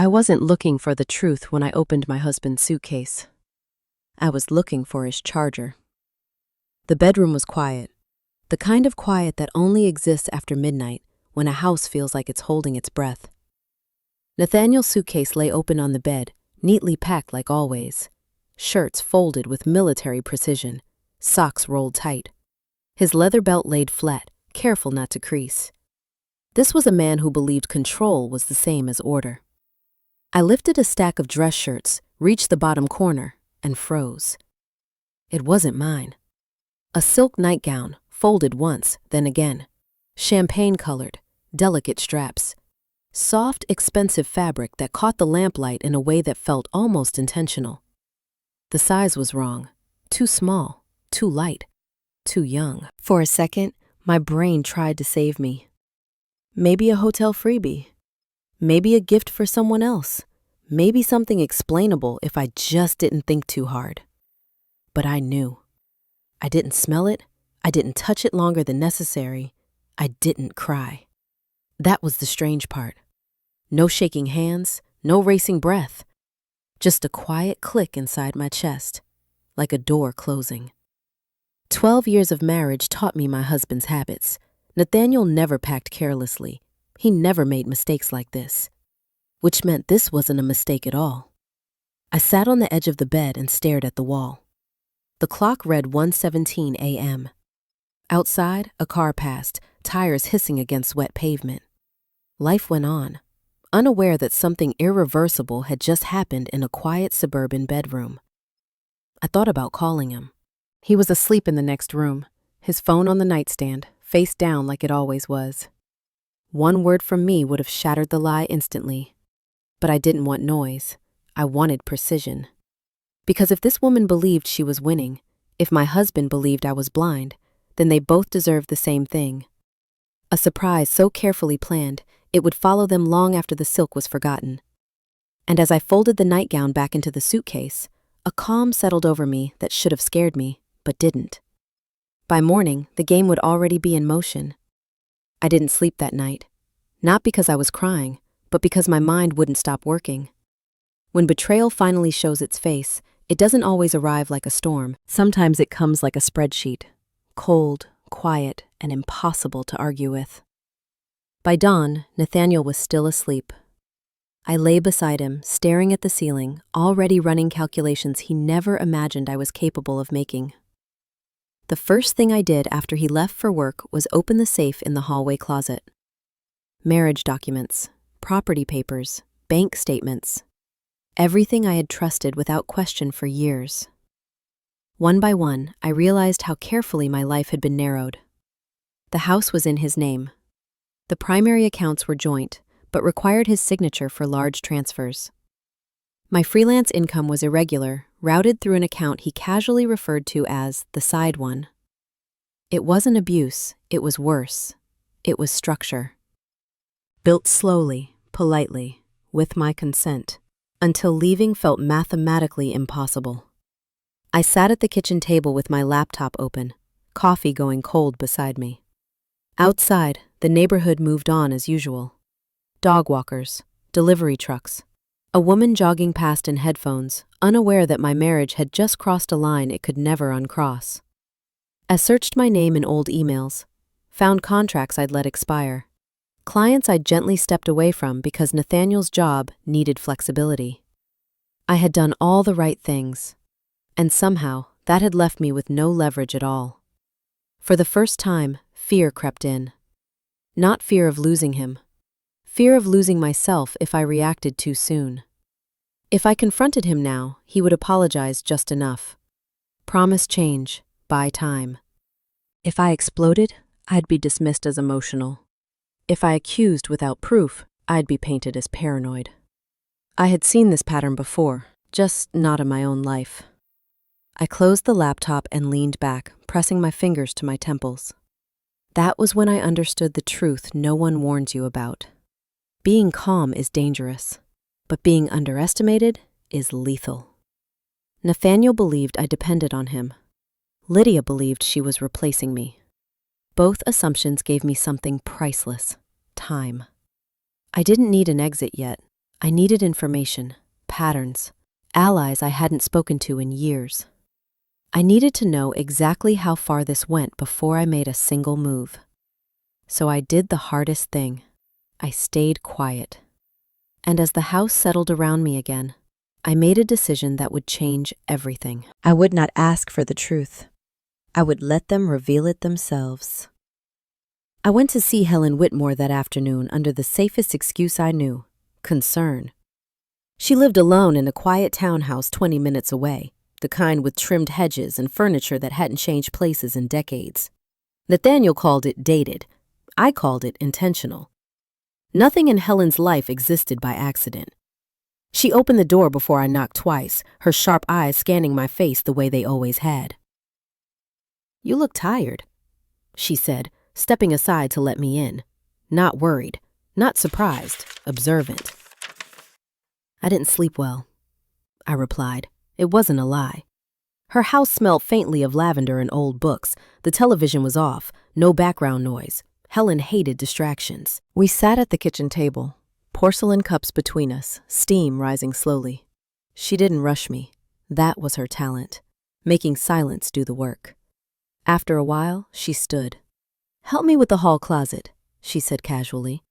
I wasn't looking for the truth when I opened my husband's suitcase. I was looking for his charger. The bedroom was quiet, the kind of quiet that only exists after midnight when a house feels like it's holding its breath. Nathaniel's suitcase lay open on the bed, neatly packed like always. Shirts folded with military precision, socks rolled tight. His leather belt laid flat, careful not to crease. This was a man who believed control was the same as order. I lifted a stack of dress shirts, reached the bottom corner, and froze. It wasn't mine. A silk nightgown, folded once, then again. Champagne-colored, delicate straps. Soft, expensive fabric that caught the lamplight in a way that felt almost intentional. The size was wrong. Too small, too light, too young. For a second, my brain tried to save me. Maybe a hotel freebie. Maybe a gift for someone else. Maybe something explainable if I just didn't think too hard. But I knew. I didn't smell it. I didn't touch it longer than necessary. I didn't cry. That was the strange part. No shaking hands, no racing breath. Just a quiet click inside my chest, like a door closing. 12 years of marriage taught me my husband's habits. Nathaniel never packed carelessly. He never made mistakes like this. Which meant this wasn't a mistake at all. I sat on the edge of the bed and stared at the wall. The clock read 1:17 a.m. Outside, a car passed, tires hissing against wet pavement. Life went on, unaware that something irreversible had just happened in a quiet suburban bedroom. I thought about calling him. He was asleep in the next room, his phone on the nightstand, face down like it always was. One word from me would have shattered the lie instantly. But I didn't want noise. I wanted precision. Because if this woman believed she was winning, if my husband believed I was blind, then they both deserved the same thing. A surprise so carefully planned, it would follow them long after the silk was forgotten. And as I folded the nightgown back into the suitcase, a calm settled over me that should have scared me, but didn't. By morning, the game would already be in motion. I didn't sleep that night, not because I was crying, but because my mind wouldn't stop working. When betrayal finally shows its face, it doesn't always arrive like a storm. Sometimes it comes like a spreadsheet, cold, quiet, and impossible to argue with. By dawn, Nathaniel was still asleep. I lay beside him, staring at the ceiling, already running calculations he never imagined I was capable of making. The first thing I did after he left for work was open the safe in the hallway closet. Marriage documents, property papers, bank statements. Everything I had trusted without question for years. One by one, I realized how carefully my life had been narrowed. The house was in his name. The primary accounts were joint, but required his signature for large transfers. My freelance income was irregular, routed through an account he casually referred to as the side one. It wasn't abuse, it was worse. It was structure. Built slowly, politely, with my consent, until leaving felt mathematically impossible. I sat at the kitchen table with my laptop open, coffee going cold beside me. Outside, the neighborhood moved on as usual. Dog walkers, delivery trucks, a woman jogging past in headphones, unaware that my marriage had just crossed a line it could never uncross. I searched my name in old emails, found contracts I'd let expire, clients I'd gently stepped away from because Nathaniel's job needed flexibility. I had done all the right things, and somehow that had left me with no leverage at all. For the first time, fear crept in. Not fear of losing him. Fear of losing myself if I reacted too soon. If I confronted him now, he would apologize just enough. Promise change, buy time. If I exploded, I'd be dismissed as emotional. If I accused without proof, I'd be painted as paranoid. I had seen this pattern before, just not in my own life. I closed the laptop and leaned back, pressing my fingers to my temples. That was when I understood the truth no one warns you about. Being calm is dangerous, but being underestimated is lethal. Nathaniel believed I depended on him. Lydia believed she was replacing me. Both assumptions gave me something priceless: time. I didn't need an exit yet. I needed information, patterns, allies I hadn't spoken to in years. I needed to know exactly how far this went before I made a single move. So I did the hardest thing. I stayed quiet. And as the house settled around me again, I made a decision that would change everything. I would not ask for the truth. I would let them reveal it themselves. I went to see Helen Whitmore that afternoon under the safest excuse I knew: concern. She lived alone in a quiet townhouse 20 minutes away, the kind with trimmed hedges and furniture that hadn't changed places in decades. Nathaniel called it dated. I called it intentional. Nothing in Helen's life existed by accident. She opened the door before I knocked twice, her sharp eyes scanning my face the way they always had. "You look tired," she said, stepping aside to let me in. Not worried, not surprised, observant. "I didn't sleep well," I replied. It wasn't a lie. Her house smelled faintly of lavender and old books. The television was off, no background noise. Helen hated distractions. We sat at the kitchen table, porcelain cups between us, steam rising slowly. She didn't rush me. That was her talent, making silence do the work. After a while, she stood. "Help me with the hall closet," she said casually.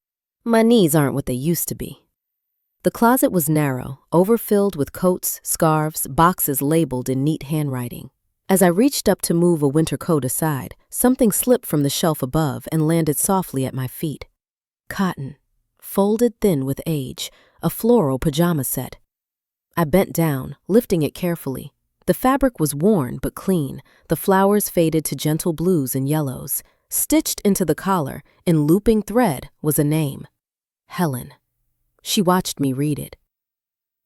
"My knees aren't what they used to be." The closet was narrow, overfilled with coats, scarves, boxes labeled in neat handwriting. As I reached up to move a winter coat aside, something slipped from the shelf above and landed softly at my feet. Cotton, folded thin with age, a floral pajama set. I bent down, lifting it carefully. The fabric was worn but clean, the flowers faded to gentle blues and yellows. Stitched into the collar, in looping thread, was a name: Helen. She watched me read it.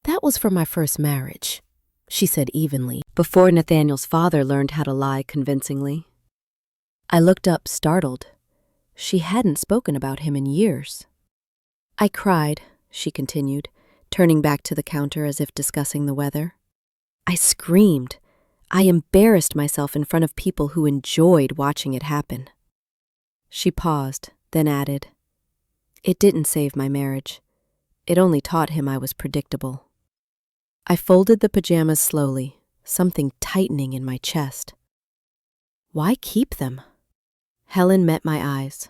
"That was from my first marriage," she said evenly, before Nathaniel's father learned how to lie convincingly. I looked up, startled. She hadn't spoken about him in years. "I cried," she continued, turning back to the counter as if discussing the weather. "I screamed. I embarrassed myself in front of people who enjoyed watching it happen." She paused, then added, "It didn't save my marriage. It only taught him I was predictable." I folded the pajamas slowly, something tightening in my chest. Why keep them? Helen met my eyes.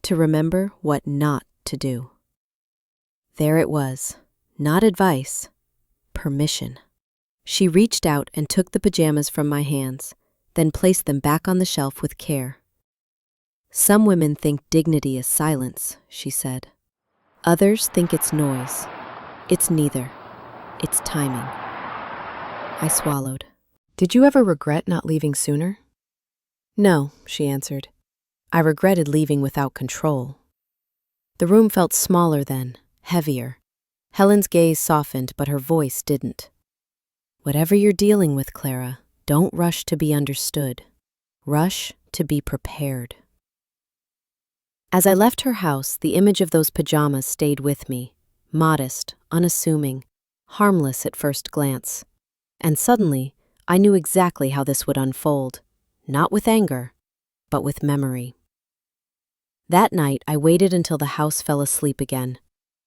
To remember what not to do. There it was, not advice, permission. She reached out and took the pajamas from my hands, then placed them back on the shelf with care. "Some women think dignity is silence," she said. "Others think it's noise. It's neither. It's timing." I swallowed. "Did you ever regret not leaving sooner?" "No," she answered. "I regretted leaving without control." The room felt smaller then, heavier. Helen's gaze softened, but her voice didn't. "Whatever you're dealing with, Clara, don't rush to be understood. Rush to be prepared." As I left her house, the image of those pajamas stayed with me, modest, unassuming, harmless at first glance. And suddenly, I knew exactly how this would unfold, not with anger, but with memory. That night, I waited until the house fell asleep again.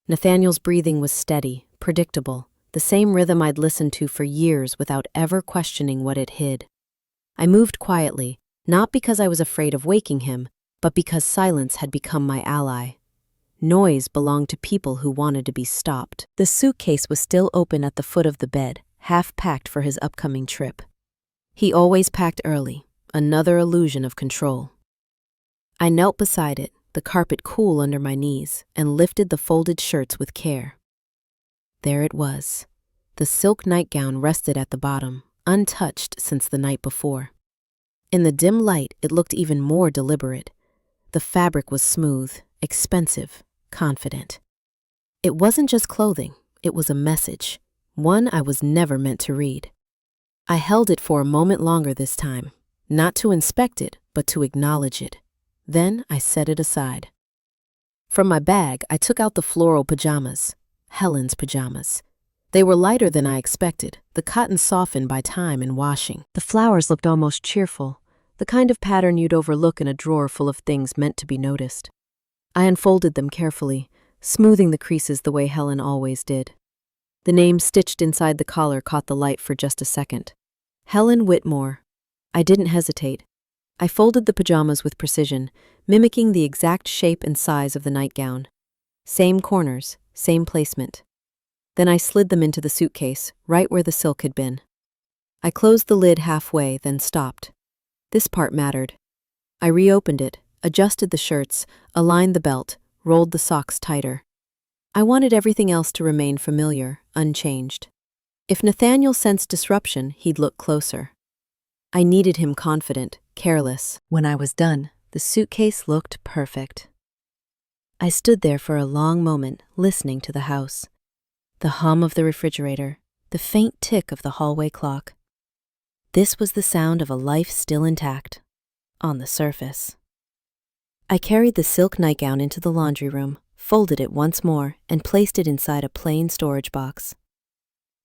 Nathaniel's breathing was steady, predictable, the same rhythm I'd listened to for years without ever questioning what it hid. I moved quietly, not because I was afraid of waking him, but because silence had become my ally. Noise belonged to people who wanted to be stopped. The suitcase was still open at the foot of the bed, half packed for his upcoming trip. He always packed early, another illusion of control. I knelt beside it, the carpet cool under my knees, and lifted the folded shirts with care. There it was. The silk nightgown rested at the bottom, untouched since the night before. In the dim light, it looked even more deliberate. The fabric was smooth, expensive, confident. It wasn't just clothing, it was a message, one I was never meant to read. I held it for a moment longer this time, not to inspect it, but to acknowledge it. Then I set it aside. From my bag, I took out the floral pajamas, Helen's pajamas. They were lighter than I expected, the cotton softened by time and washing. The flowers looked almost cheerful, the kind of pattern you'd overlook in a drawer full of things meant to be noticed. I unfolded them carefully, smoothing the creases the way Helen always did. The name stitched inside the collar caught the light for just a second. Helen Whitmore. I didn't hesitate. I folded the pajamas with precision, mimicking the exact shape and size of the nightgown. Same corners, same placement. Then I slid them into the suitcase, right where the silk had been. I closed the lid halfway, then stopped. This part mattered. I reopened it, adjusted the shirts, aligned the belt, rolled the socks tighter. I wanted everything else to remain familiar, unchanged. If Nathaniel sensed disruption, he'd look closer. I needed him confident, careless. When I was done, the suitcase looked perfect. I stood there for a long moment, listening to the house. The hum of the refrigerator, the faint tick of the hallway clock. This was the sound of a life still intact, on the surface. I carried the silk nightgown into the laundry room, folded it once more, and placed it inside a plain storage box.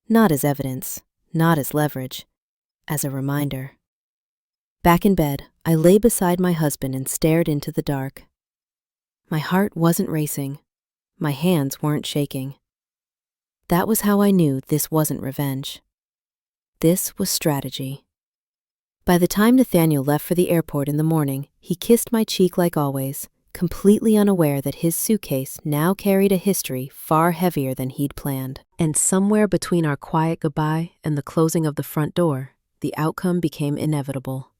Not as evidence, not as leverage, as a reminder. Back in bed, I lay beside my husband and stared into the dark. My heart wasn't racing. My hands weren't shaking. That was how I knew this wasn't revenge. This was strategy. By the time Nathaniel left for the airport in the morning, he kissed my cheek like always, completely unaware that his suitcase now carried a history far heavier than he'd planned. And somewhere between our quiet goodbye and the closing of the front door, the outcome became inevitable.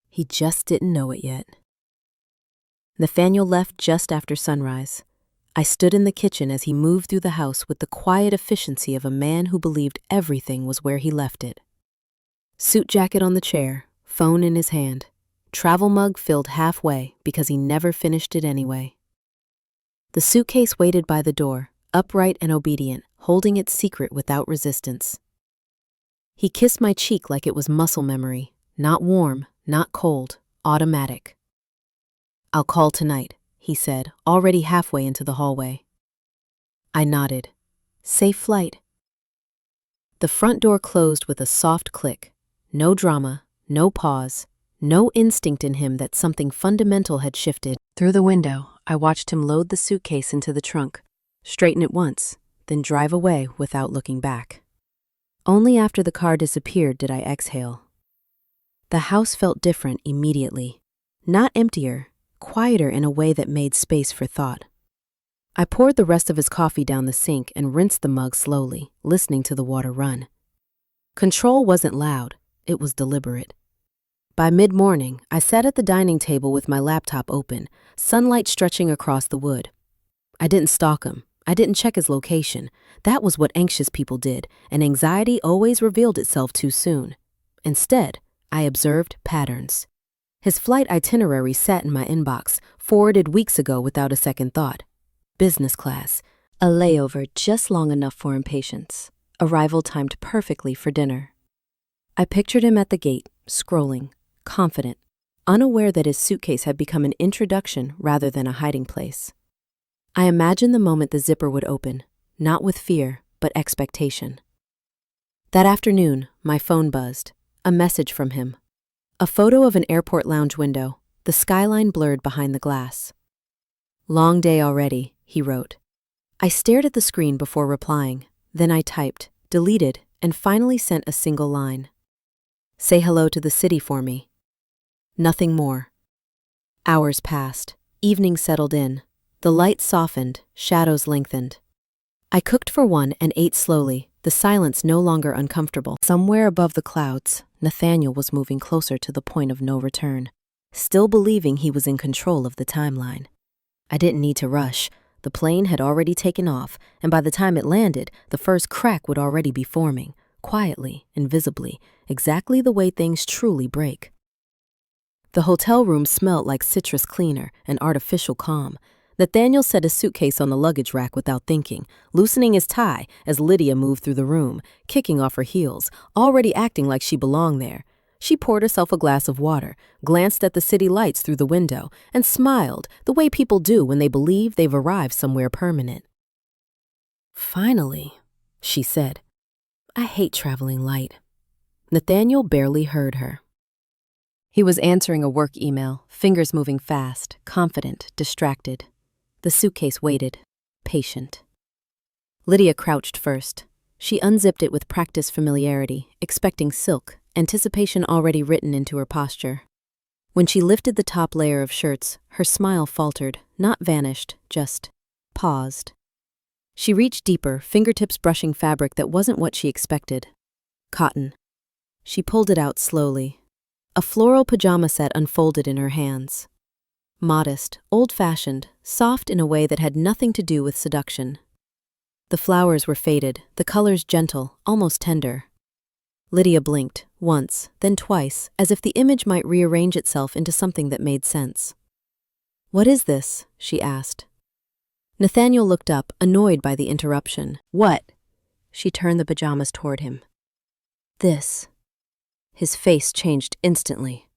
He just didn't know it yet. Nathaniel left just after sunrise. I stood in the kitchen as he moved through the house with the quiet efficiency of a man who believed everything was where he left it. Suit jacket on the chair, phone in his hand, travel mug filled halfway because he never finished it anyway. The suitcase waited by the door, upright and obedient, holding its secret without resistance. He kissed my cheek like it was muscle memory, not warm, not cold, automatic. "I'll call tonight," he said, already halfway into the hallway. I nodded. Safe flight. The front door closed with a soft click. No drama, no pause, no instinct in him that something fundamental had shifted. Through the window, I watched him load the suitcase into the trunk, straighten it once, then drive away without looking back. Only after the car disappeared did I exhale. The house felt different immediately. Not emptier, quieter in a way that made space for thought. I poured the rest of his coffee down the sink and rinsed the mug slowly, listening to the water run. Control wasn't loud, it was deliberate. By mid-morning, I sat at the dining table with my laptop open, sunlight stretching across the wood. I didn't stalk him. I didn't check his location. That was what anxious people did, and anxiety always revealed itself too soon. Instead, I observed patterns. His flight itinerary sat in my inbox, forwarded weeks ago without a second thought. Business class, a layover just long enough for impatience, arrival timed perfectly for dinner. I pictured him at the gate, scrolling, confident, unaware that his suitcase had become an introduction rather than a hiding place. I imagined the moment the zipper would open, not with fear, but expectation. That afternoon, my phone buzzed, a message from him. A photo of an airport lounge window, the skyline blurred behind the glass. "Long day already," he wrote. I stared at the screen before replying, then I typed, deleted, and finally sent a single line. "Say hello to the city for me." Nothing more. Hours passed, evening settled in. The light softened, shadows lengthened. I cooked for one and ate slowly, the silence no longer uncomfortable. Somewhere above the clouds, Nathaniel was moving closer to the point of no return, still believing he was in control of the timeline. I didn't need to rush. The plane had already taken off, and by the time it landed, the first crack would already be forming, quietly, invisibly, exactly the way things truly break. The hotel room smelled like citrus cleaner, an artificial calm. Nathaniel set his suitcase on the luggage rack without thinking, loosening his tie as Lydia moved through the room, kicking off her heels, already acting like she belonged there. She poured herself a glass of water, glanced at the city lights through the window, and smiled the way people do when they believe they've arrived somewhere permanent. "Finally," she said. "I hate traveling light." Nathaniel barely heard her. He was answering a work email, fingers moving fast, confident, distracted. The suitcase waited. patient. Lydia crouched first. She unzipped it with practiced familiarity, expecting silk, anticipation already written into her posture. When she lifted the top layer of shirts, her smile faltered, not vanished, just paused. She reached deeper, fingertips brushing fabric that wasn't what she expected. Cotton. She pulled it out slowly. A floral pajama set unfolded in her hands. Modest, old-fashioned, soft in a way that had nothing to do with seduction. The flowers were faded, the colors gentle, almost tender. Lydia blinked, once, then twice, as if the image might rearrange itself into something that made sense. "What is this?" she asked. Nathaniel looked up, annoyed by the interruption. "What?" She turned the pajamas toward him. "This." His face changed instantly.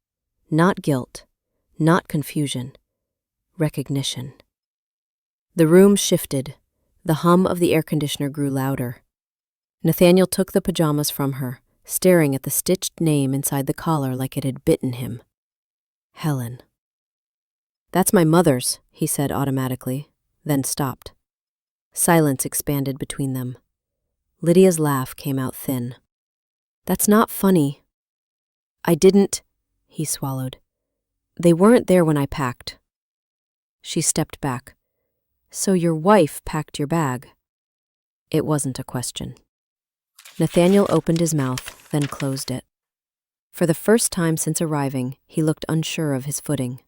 Not guilt, not confusion, recognition. The room shifted. The hum of the air conditioner grew louder. Nathaniel took the pajamas from her, staring at the stitched name inside the collar like it had bitten him. Helen. "That's my mother's," he said automatically, then stopped. Silence expanded between them. Lydia's laugh came out thin. "That's not funny." "I didn't," he swallowed. "They weren't there when I packed." She stepped back. "So your wife packed your bag?" It wasn't a question. Nathaniel opened his mouth, then closed it. For the first time since arriving, he looked unsure of his footing.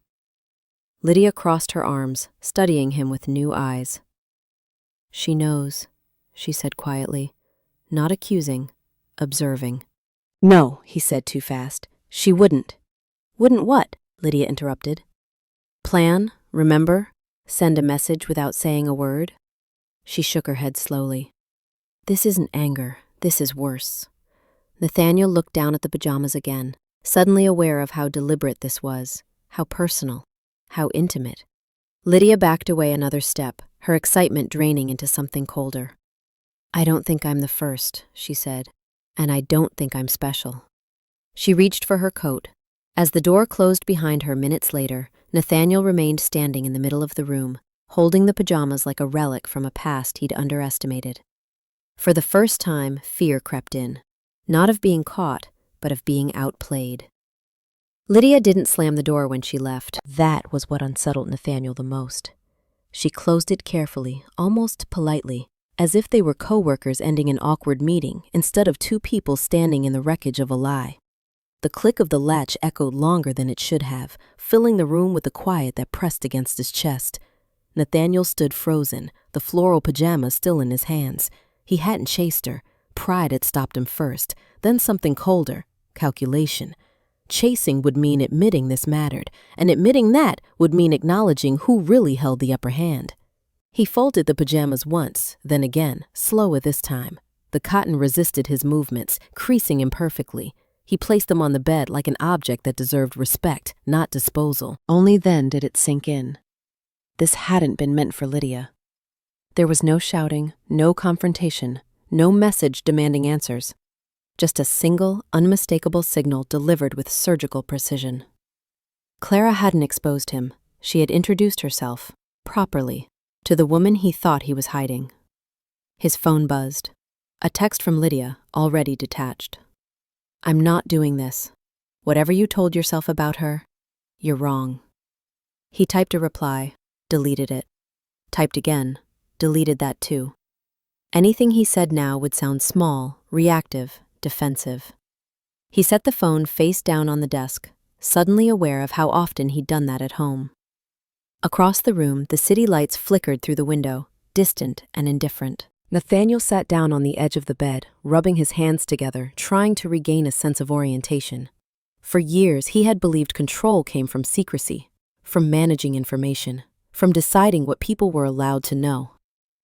Lydia crossed her arms, studying him with new eyes. "She knows," she said quietly, not accusing, observing. "No," he said too fast. "She wouldn't." "Wouldn't what?" Lydia interrupted. "Plan, remember? Send a message without saying a word?" She shook her head slowly. "This isn't anger. This is worse." Nathaniel looked down at the pajamas again, suddenly aware of how deliberate this was, how personal, how intimate. Lydia backed away another step, her excitement draining into something colder. "I don't think I'm the first," she said, "and I don't think I'm special." She reached for her coat. As the door closed behind her minutes later, Nathaniel remained standing in the middle of the room, holding the pajamas like a relic from a past he'd underestimated. For the first time, fear crept in, not of being caught, but of being outplayed. Lydia didn't slam the door when she left. That was what unsettled Nathaniel the most. She closed it carefully, almost politely, as if they were coworkers ending an awkward meeting instead of two people standing in the wreckage of a lie. The click of the latch echoed longer than it should have, filling the room with the quiet that pressed against his chest. Nathaniel stood frozen, the floral pajamas still in his hands. He hadn't chased her. Pride had stopped him first, then something colder, calculation. Chasing would mean admitting this mattered, and admitting that would mean acknowledging who really held the upper hand. He folded the pajamas once, then again, slower this time. The cotton resisted his movements, creasing imperfectly. He placed them on the bed like an object that deserved respect, not disposal. Only then did it sink in. This hadn't been meant for Lydia. There was no shouting, no confrontation, no message demanding answers. Just a single, unmistakable signal delivered with surgical precision. Clara hadn't exposed him. She had introduced herself, properly, to the woman he thought he was hiding. His phone buzzed. A text from Lydia, already detached. "I'm not doing this. Whatever you told yourself about her, you're wrong." He typed a reply, deleted it. Typed again, deleted that too. Anything he said now would sound small, reactive, defensive. He set the phone face down on the desk, suddenly aware of how often he'd done that at home. Across the room, the city lights flickered through the window, distant and indifferent. Nathaniel sat down on the edge of the bed, rubbing his hands together, trying to regain a sense of orientation. For years, he had believed control came from secrecy, from managing information, from deciding what people were allowed to know.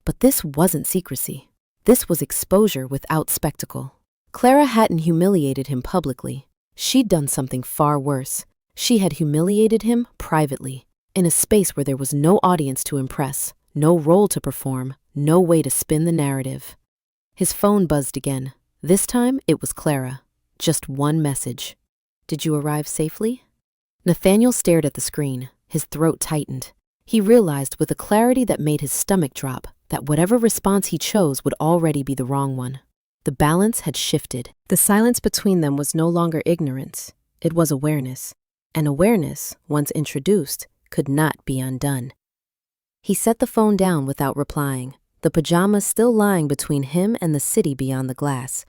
But this wasn't secrecy. This was exposure without spectacle. Clara hadn't humiliated him publicly. She'd done something far worse. She had humiliated him privately, in a space where there was no audience to impress, no role to perform, no way to spin the narrative. His phone buzzed again. This time, it was Clara. Just one message. "Did you arrive safely?" Nathaniel stared at the screen. His throat tightened. He realized with a clarity that made his stomach drop that whatever response he chose would already be the wrong one. The balance had shifted. The silence between them was no longer ignorance. It was awareness. And awareness, once introduced, could not be undone. He set the phone down without replying, the pajamas still lying between him and the city beyond the glass.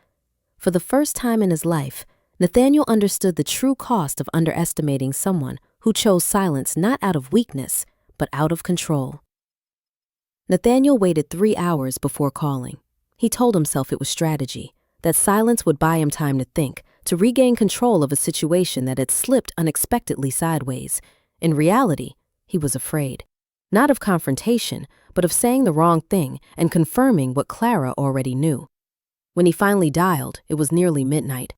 For the first time in his life, Nathaniel understood the true cost of underestimating someone who chose silence not out of weakness, but out of control. Nathaniel waited 3 hours before calling. He told himself it was strategy, that silence would buy him time to think, to regain control of a situation that had slipped unexpectedly sideways. In reality, he was afraid. Not of confrontation, but of saying the wrong thing and confirming what Clara already knew. When he finally dialed, it was nearly midnight.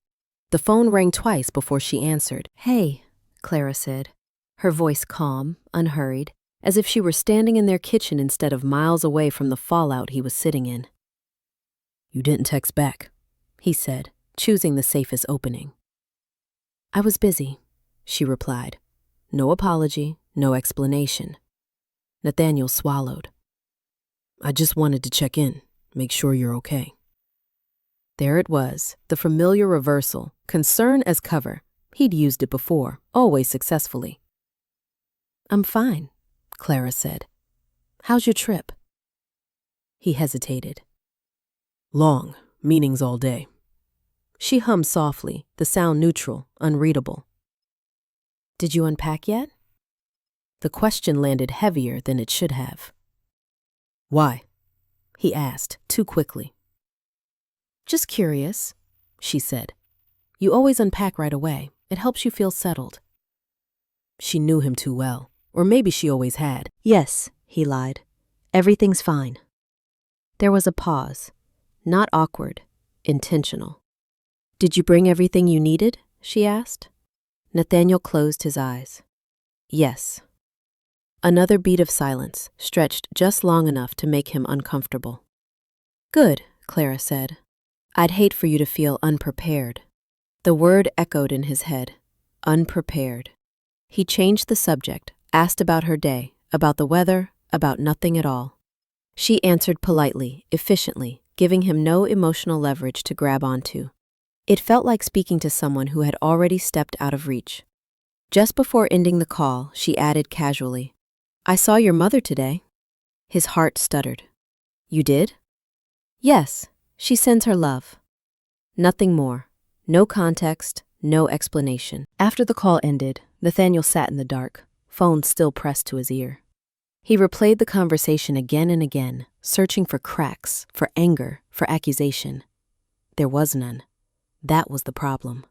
The phone rang twice before she answered. "Hey," Clara said, her voice calm, unhurried, as if she were standing in their kitchen instead of miles away from the fallout he was sitting in. "You didn't text back," he said, choosing the safest opening. "I was busy," she replied. No apology, no explanation. Nathaniel swallowed. "I just wanted to check in, make sure you're okay." There it was, the familiar reversal, concern as cover. He'd used it before, always successfully. "I'm fine," Clara said. "How's your trip?" He hesitated. "Long, meetings all day." She hummed softly, the sound neutral, unreadable. "Did you unpack yet?" The question landed heavier than it should have. "Why?" he asked, too quickly. "Just curious," she said. "You always unpack right away. It helps you feel settled." She knew him too well, or maybe she always had. "Yes," he lied. "Everything's fine." There was a pause, not awkward, intentional. "Did you bring everything you needed?" she asked. Nathaniel closed his eyes. "Yes." Another beat of silence, stretched just long enough to make him uncomfortable. "Good," Clara said. "I'd hate for you to feel unprepared." The word echoed in his head. Unprepared. He changed the subject, asked about her day, about the weather, about nothing at all. She answered politely, efficiently, giving him no emotional leverage to grab onto. It felt like speaking to someone who had already stepped out of reach. Just before ending the call, she added casually, "I saw your mother today." His heart stuttered. "You did?" "Yes, she sends her love." Nothing more. No context, no explanation. After the call ended, Nathaniel sat in the dark, phone still pressed to his ear. He replayed the conversation again and again, searching for cracks, for anger, for accusation. There was none. That was the problem.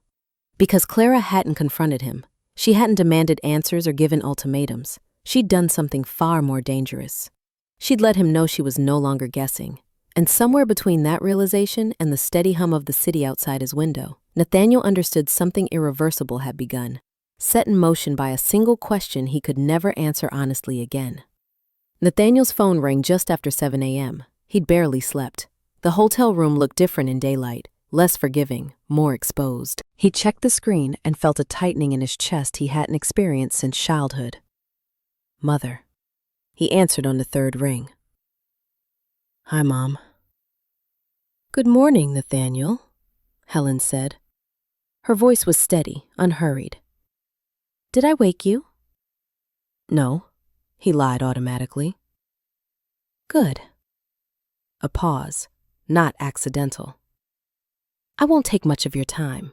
Because Clara hadn't confronted him, she hadn't demanded answers or given ultimatums. She'd done something far more dangerous. She'd let him know she was no longer guessing. And somewhere between that realization and the steady hum of the city outside his window, Nathaniel understood something irreversible had begun, set in motion by a single question he could never answer honestly again. Nathaniel's phone rang just after 7 a.m. He'd barely slept. The hotel room looked different in daylight, less forgiving, more exposed. He checked the screen and felt a tightening in his chest he hadn't experienced since childhood. "Mother." He answered on the third ring. "Hi, Mom." "Good morning, Nathaniel," Helen said. Her voice was steady, unhurried. "Did I wake you?" "No," he lied automatically. "Good." A pause, not accidental. "I won't take much of your time."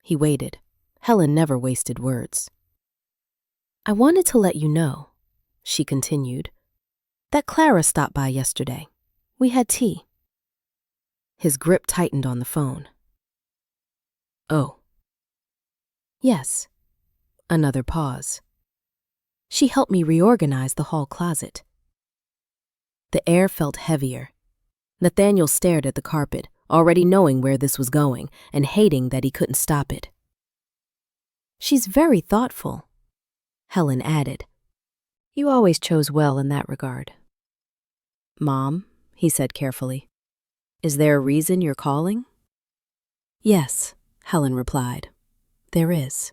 He waited. Helen never wasted words. "I wanted to let you know," she continued, "that Clara stopped by yesterday. We had tea." His grip tightened on the phone. "Oh." "Yes." Another pause. "She helped me reorganize the hall closet." The air felt heavier. Nathaniel stared at the carpet, already knowing where this was going and hating that he couldn't stop it. "She's very thoughtful," Helen added. "You always chose well in that regard." "Mom," he said carefully, "is there a reason you're calling?" "Yes," Helen replied. "There is."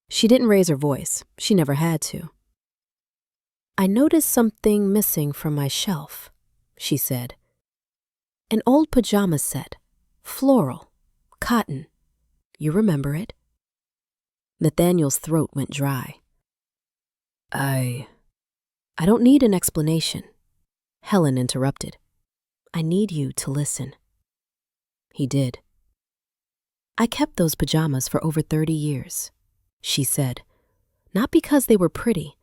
She didn't raise her voice. She never had to. I noticed something missing from my shelf, she said. An old pajama set, floral, cotton. You remember it? Nathaniel's throat went dry. I don't need an explanation, Helen interrupted. I need you to listen. He did. I kept those pajamas for over 30 years, she said, not because they were pretty,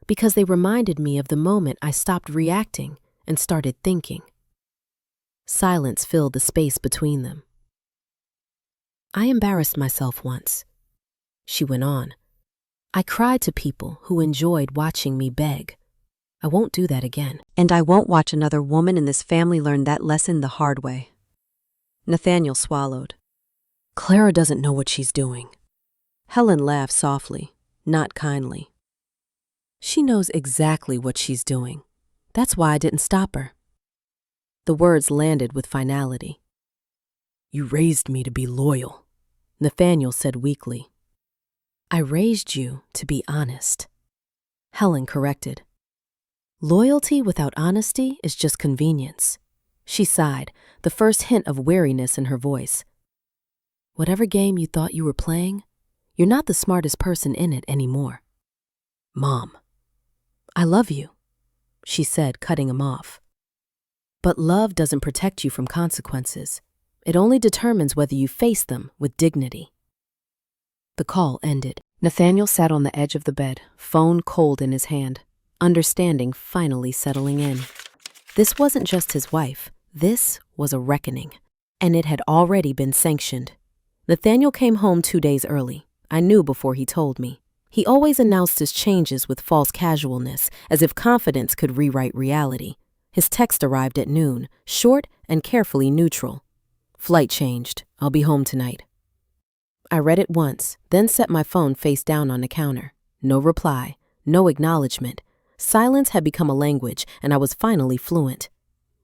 because they reminded me of the moment I stopped reacting and started thinking. Silence filled the space between them. I embarrassed myself once, she went on. I cried to people who enjoyed watching me beg. I won't do that again. And I won't watch another woman in this family learn that lesson the hard way. Nathaniel swallowed. Clara doesn't know what she's doing. Helen laughed softly, not kindly. She knows exactly what she's doing. That's why I didn't stop her. The words landed with finality. You raised me to be loyal, Nathaniel said weakly. I raised you to be honest, Helen corrected. Loyalty without honesty is just convenience. She sighed, the first hint of weariness in her voice. Whatever game you thought you were playing, you're not the smartest person in it anymore. Mom, I love you, she said, cutting him off. But love doesn't protect you from consequences. It only determines whether you face them with dignity. The call ended. Nathaniel sat on the edge of the bed, phone cold in his hand, understanding finally settling in. This wasn't just his wife. This was a reckoning, and it had already been sanctioned. Nathaniel came home 2 days early. I knew before he told me. He always announced his changes with false casualness, as if confidence could rewrite reality. His text arrived at noon, short and carefully neutral. Flight changed. I'll be home tonight. I read it once, then set my phone face down on the counter. No reply, no acknowledgement. Silence had become a language, and I was finally fluent.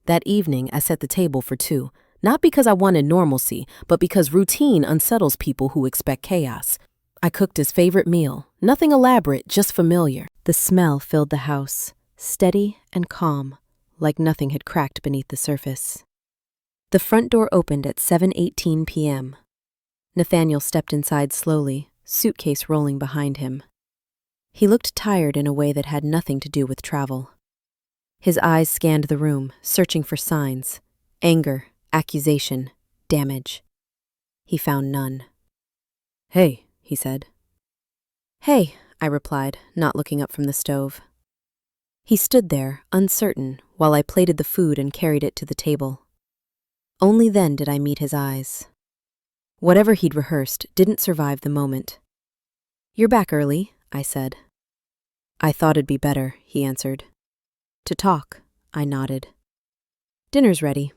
That evening, I set the table for two, not because I wanted normalcy, but because routine unsettles people who expect chaos. I cooked his favorite meal, nothing elaborate, just familiar. The smell filled the house, steady and calm, like nothing had cracked beneath the surface. The front door opened at 7:18 p.m. Nathaniel stepped inside slowly, suitcase rolling behind him. He looked tired in a way that had nothing to do with travel. His eyes scanned the room, searching for signs. Anger, accusation, damage. He found none. Hey, he said. Hey, I replied, not looking up from the stove. He stood there, uncertain, while I plated the food and carried it to the table. Only then did I meet his eyes. Whatever he'd rehearsed didn't survive the moment. You're back early, I said. I thought it'd be better, he answered. To talk, I nodded. Dinner's ready.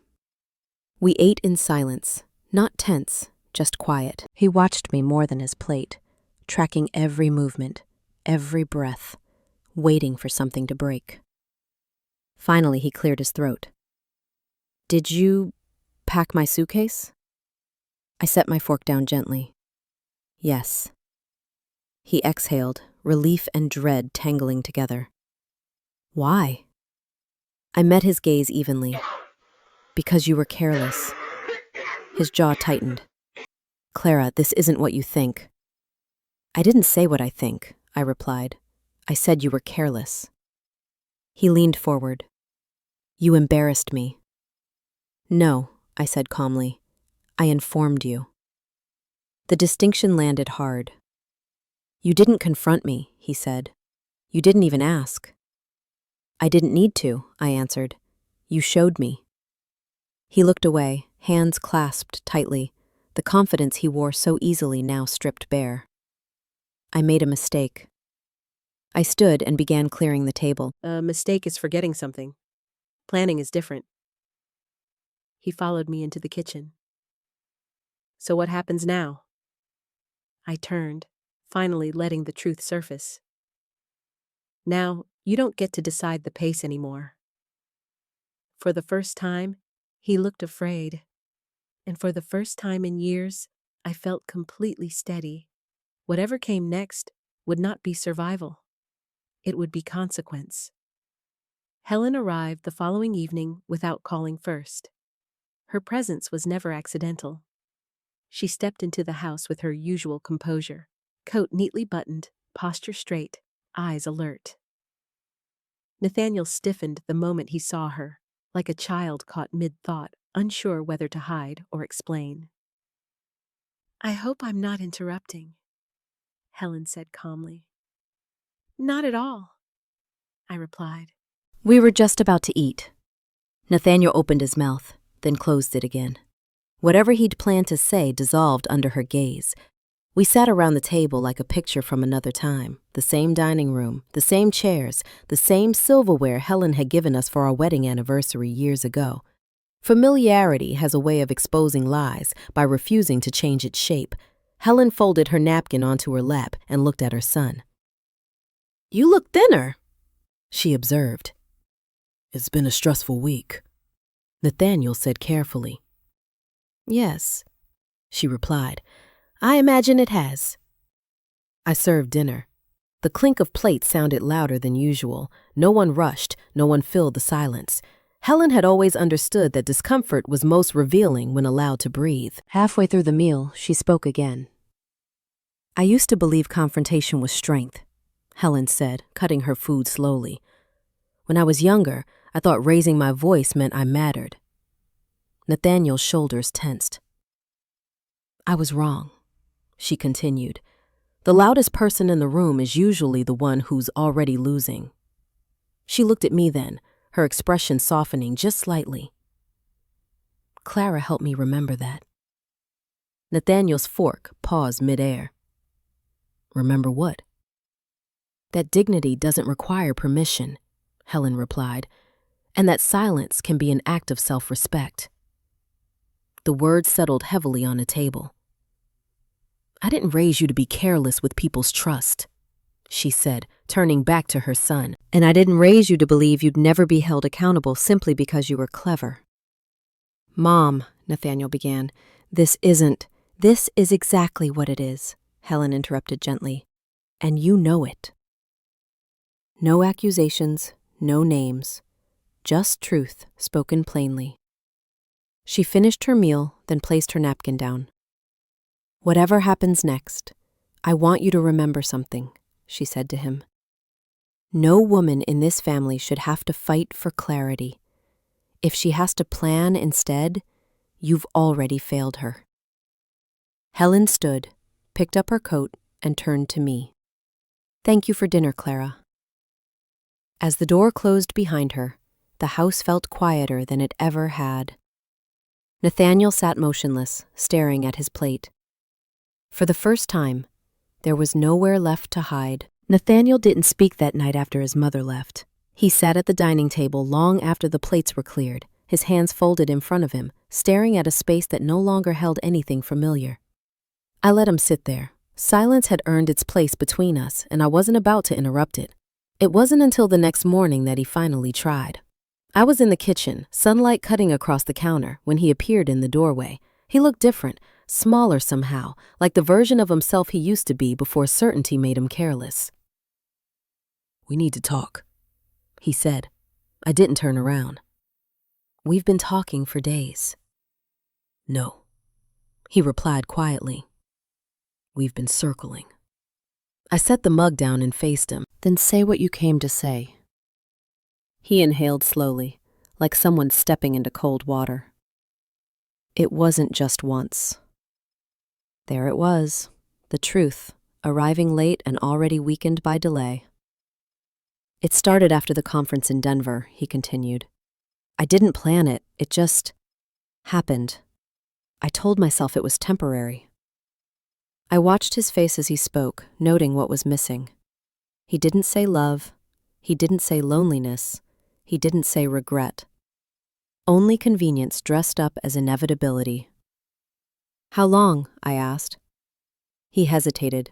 We ate in silence, not tense, just quiet. He watched me more than his plate, tracking every movement, every breath, waiting for something to break. Finally, he cleared his throat. Did you pack my suitcase? I set my fork down gently. Yes. He exhaled, relief and dread tangling together. Why? I met his gaze evenly. Because you were careless. His jaw tightened. Clara, this isn't what you think. I didn't say what I think, I replied. I said you were careless. He leaned forward. You embarrassed me. No, I said calmly. I informed you. The distinction landed hard. You didn't confront me, he said. You didn't even ask. I didn't need to, I answered. You showed me. He looked away, hands clasped tightly, the confidence he wore so easily now stripped bare. I made a mistake. I stood and began clearing the table. A mistake is forgetting something. Planning is different. He followed me into the kitchen. So what happens now? I turned, finally letting the truth surface. Now, you don't get to decide the pace anymore. For the first time, he looked afraid. And for the first time in years, I felt completely steady. Whatever came next would not be survival. It would be consequence. Helen arrived the following evening without calling first. Her presence was never accidental. She stepped into the house with her usual composure, coat neatly buttoned, posture straight, eyes alert. Nathaniel stiffened the moment he saw her, like a child caught mid-thought, unsure whether to hide or explain. "I hope I'm not interrupting," Helen said calmly. "Not at all," I replied. We were just about to eat. Nathaniel opened his mouth, then closed it again. Whatever he'd planned to say dissolved under her gaze. We sat around the table like a picture from another time, the same dining room, the same chairs, the same silverware Helen had given us for our wedding anniversary years ago. Familiarity has a way of exposing lies by refusing to change its shape. Helen folded her napkin onto her lap and looked at her son. "You look thinner," she observed. "It's been a stressful week," Nathaniel said carefully. "Yes," she replied. "I imagine it has." I served dinner. The clink of plates sounded louder than usual. No one rushed, no one filled the silence. Helen had always understood that discomfort was most revealing when allowed to breathe. Halfway through the meal, she spoke again. "I used to believe confrontation was strength," Helen said, cutting her food slowly. "When I was younger, I thought raising my voice meant I mattered." Nathaniel's shoulders tensed. "I was wrong," she continued. "The loudest person in the room is usually the one who's already losing." She looked at me then, her expression softening just slightly. Clara helped me remember that. Nathaniel's fork paused midair. "Remember what?" "That dignity doesn't require permission," Helen replied, "and that silence can be an act of self-respect." The words settled heavily on the table. "I didn't raise you to be careless with people's trust," she said, turning back to her son. "And I didn't raise you to believe you'd never be held accountable simply because you were clever." "Mom," Nathaniel began, This is exactly what it is," Helen interrupted gently. "And you know it." No accusations, no names, just truth spoken plainly. She finished her meal, then placed her napkin down. "Whatever happens next, I want you to remember something," she said to him. "No woman in this family should have to fight for clarity. If she has to plan instead, you've already failed her." Helen stood, picked up her coat, and turned to me. "Thank you for dinner, Clara." As the door closed behind her, the house felt quieter than it ever had. Nathaniel sat motionless, staring at his plate. For the first time, there was nowhere left to hide. Nathaniel didn't speak that night after his mother left. He sat at the dining table long after the plates were cleared, his hands folded in front of him, staring at a space that no longer held anything familiar. I let him sit there. Silence had earned its place between us, and I wasn't about to interrupt it. It wasn't until the next morning that he finally tried. I was in the kitchen, sunlight cutting across the counter, when he appeared in the doorway. He looked different, smaller somehow, like the version of himself he used to be before certainty made him careless. "We need to talk," he said. I didn't turn around. "We've been talking for days." "No," he replied quietly. "We've been circling." I set the mug down and faced him. "Then say what you came to say." He inhaled slowly, like someone stepping into cold water. "It wasn't just once." There it was, the truth, arriving late and already weakened by delay. "It started after the conference in Denver," he continued. "I didn't plan it, it just happened. I told myself it was temporary." I watched his face as he spoke, noting what was missing. He didn't say love, he didn't say loneliness, he didn't say regret. Only convenience dressed up as inevitability. "How long?" I asked. He hesitated.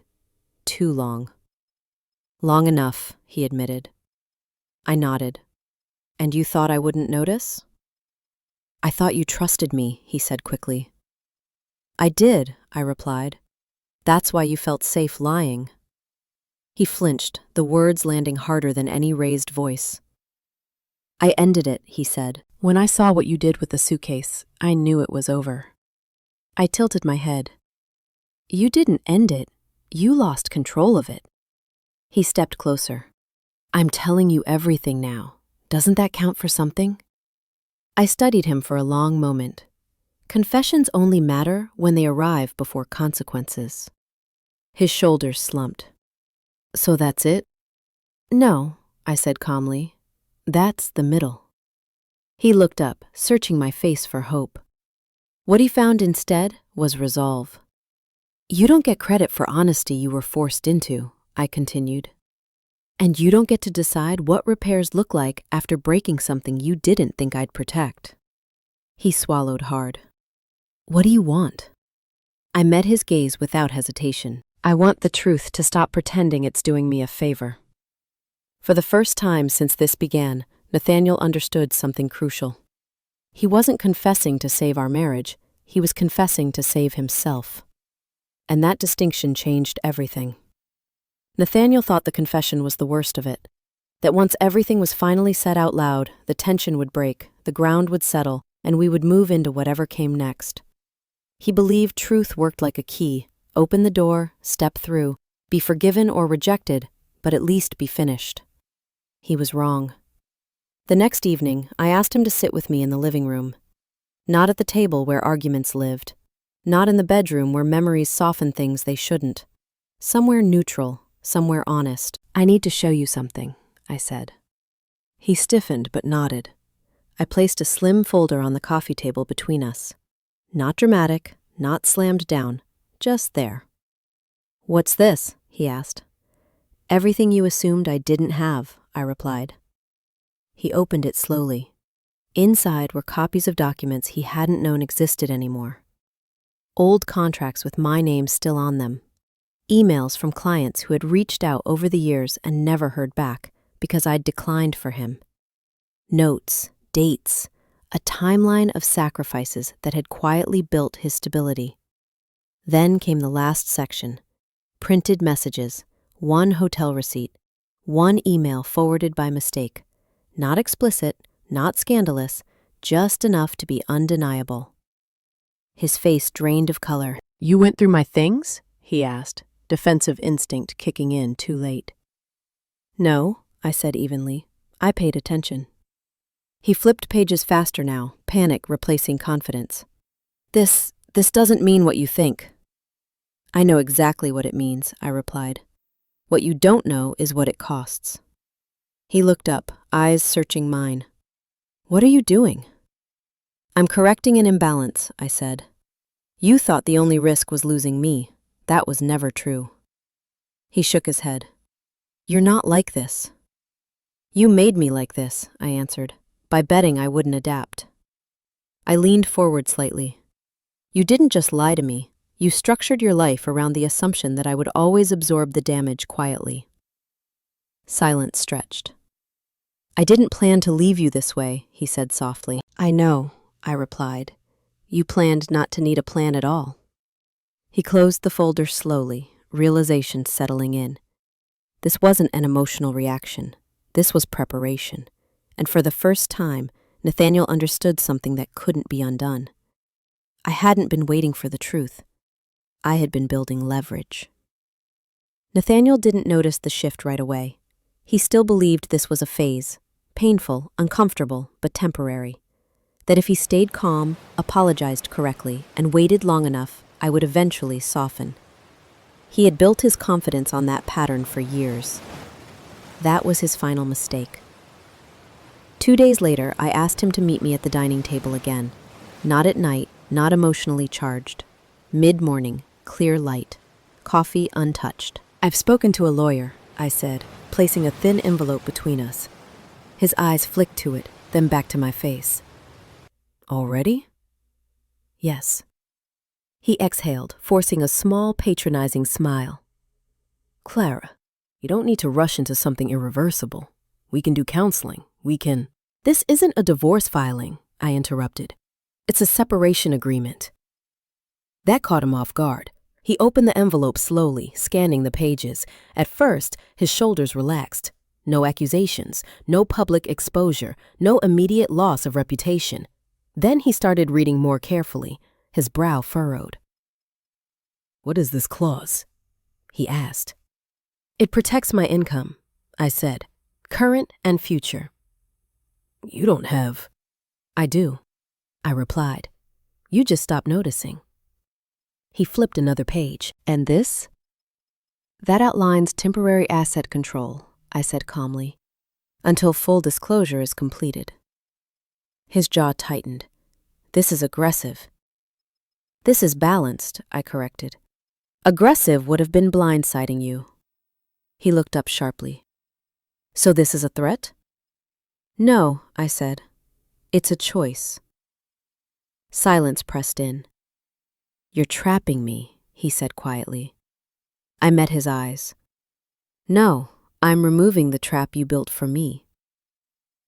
"Too long." "Long enough," he admitted. I nodded. "And you thought I wouldn't notice?" "I thought you trusted me," he said quickly. "I did," I replied. "That's why you felt safe lying." He flinched, the words landing harder than any raised voice. I ended it, he said. When I saw what you did with the suitcase, I knew it was over. I tilted my head. You didn't end it. You lost control of it. He stepped closer. I'm telling you everything now. Doesn't that count for something? I studied him for a long moment. Confessions only matter when they arrive before consequences. His shoulders slumped. So that's it? No, I said calmly. That's the middle. He looked up, searching my face for hope. What he found instead was resolve. You don't get credit for honesty you were forced into, I continued. And you don't get to decide what repairs look like after breaking something you didn't think I'd protect. He swallowed hard. What do you want? I met his gaze without hesitation. I want the truth to stop pretending it's doing me a favor. For the first time since this began, Nathaniel understood something crucial. He wasn't confessing to save our marriage, he was confessing to save himself. And that distinction changed everything. Nathaniel thought the confession was the worst of it, that once everything was finally said out loud, the tension would break, the ground would settle, and we would move into whatever came next. He believed truth worked like a key. Open the door, step through, be forgiven or rejected, but at least be finished. He was wrong. The next evening, I asked him to sit with me in the living room. Not at the table where arguments lived. Not in the bedroom where memories soften things they shouldn't. Somewhere neutral, somewhere honest. I need to show you something, I said. He stiffened but nodded. I placed a slim folder on the coffee table between us. Not dramatic, not slammed down. Just there. What's this? He asked. Everything you assumed I didn't have, I replied. He opened it slowly. Inside were copies of documents he hadn't known existed anymore. Old contracts with my name still on them. Emails from clients who had reached out over the years and never heard back because I'd declined for him. Notes, dates, a timeline of sacrifices that had quietly built his stability. Then came the last section. Printed messages, one hotel receipt, one email forwarded by mistake. Not explicit, not scandalous, just enough to be undeniable. His face drained of color. You went through my things? He asked, defensive instinct kicking in too late. No, I said evenly. I paid attention. He flipped pages faster now, panic replacing confidence. This doesn't mean what you think. I know exactly what it means, I replied. What you don't know is what it costs. He looked up, eyes searching mine. What are you doing? I'm correcting an imbalance, I said. You thought the only risk was losing me. That was never true. He shook his head. You're not like this. You made me like this, I answered, by betting I wouldn't adapt. I leaned forward slightly. You didn't just lie to me. You structured your life around the assumption that I would always absorb the damage quietly. Silence stretched. I didn't plan to leave you this way, he said softly. I know, I replied. You planned not to need a plan at all. He closed the folder slowly, realization settling in. This wasn't an emotional reaction. This was preparation. And for the first time, Nathaniel understood something that couldn't be undone. I hadn't been waiting for the truth. I had been building leverage. Nathaniel didn't notice the shift right away. He still believed this was a phase, painful, uncomfortable, but temporary. That if he stayed calm, apologized correctly, and waited long enough, I would eventually soften. He had built his confidence on that pattern for years. That was his final mistake. 2 days later, I asked him to meet me at the dining table again. Not at night, not emotionally charged. Mid-morning, clear light. Coffee untouched. I've spoken to a lawyer, I said, placing a thin envelope between us. His eyes flicked to it, then back to my face. Already? Yes. He exhaled, forcing a small, patronizing smile. Clara, you don't need to rush into something irreversible. We can do counseling. We can... This isn't a divorce filing, I interrupted. It's a separation agreement. That caught him off guard. He opened the envelope slowly, scanning the pages. At first, his shoulders relaxed. no accusations, no public exposure, no immediate loss of reputation. Then he started reading more carefully, his brow furrowed. "What is this clause?" he asked. "It protects my income," I said, "current and future." "You don't have—" "I do," I replied. "You just stopped noticing." He flipped another page. "And this?" "That outlines temporary asset control," I said calmly, "until full disclosure is completed." His jaw tightened. "This is aggressive." "This is balanced," I corrected. "Aggressive would have been blindsiding you." He looked up sharply. "So this is a threat?" "No," I said. "It's a choice." Silence pressed in. "You're trapping me," he said quietly. I met his eyes. "No, I'm removing the trap you built for me."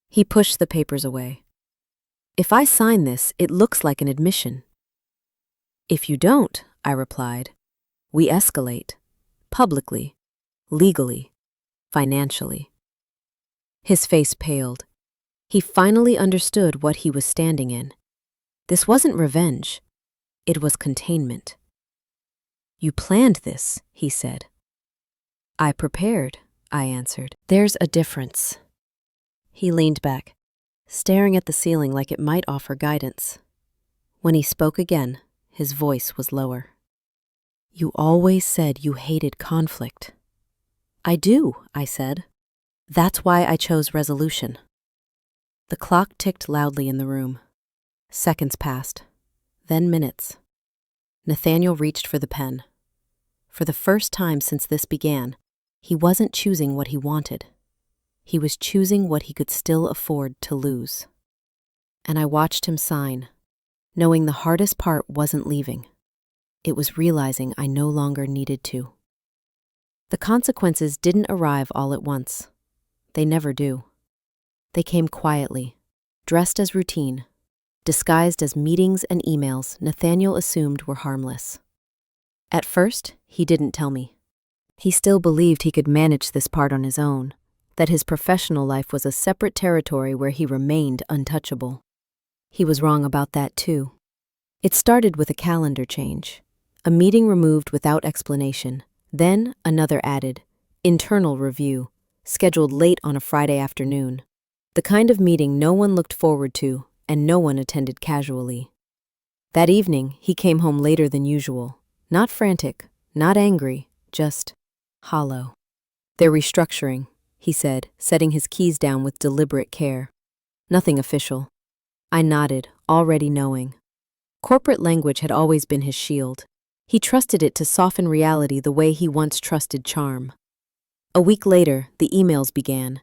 He pushed the papers away. "If I sign this, it looks like an admission." "If you don't," I replied, "we escalate. Publicly, legally, financially." His face paled. He finally understood what he was standing in. This wasn't revenge. It was containment. "You planned this," he said. "I prepared," I answered. "There's a difference." He leaned back, staring at the ceiling like it might offer guidance. When he spoke again, his voice was lower. "You always said you hated conflict." "I do," I said. "That's why I chose resolution." The clock ticked loudly in the room. Seconds passed, then minutes. Nathaniel reached for the pen. For the first time since this began, he wasn't choosing what he wanted. He was choosing what he could still afford to lose. And I watched him sign, knowing the hardest part wasn't leaving. It was realizing I no longer needed to. The consequences didn't arrive all at once. They never do. They came quietly, dressed as routine, disguised as meetings and emails Nathaniel assumed were harmless. At first, he didn't tell me. He still believed he could manage this part on his own, that his professional life was a separate territory where he remained untouchable. He was wrong about that too. It started with a calendar change, a meeting removed without explanation, then another added, internal review, scheduled late on a Friday afternoon. The kind of meeting no one looked forward to and no one attended casually. That evening, he came home later than usual, not frantic, not angry, just hollow. "They're restructuring," he said, setting his keys down with deliberate care. "Nothing official." I nodded, already knowing. Corporate language had always been his shield. He trusted it to soften reality the way he once trusted charm. A week later, the emails began.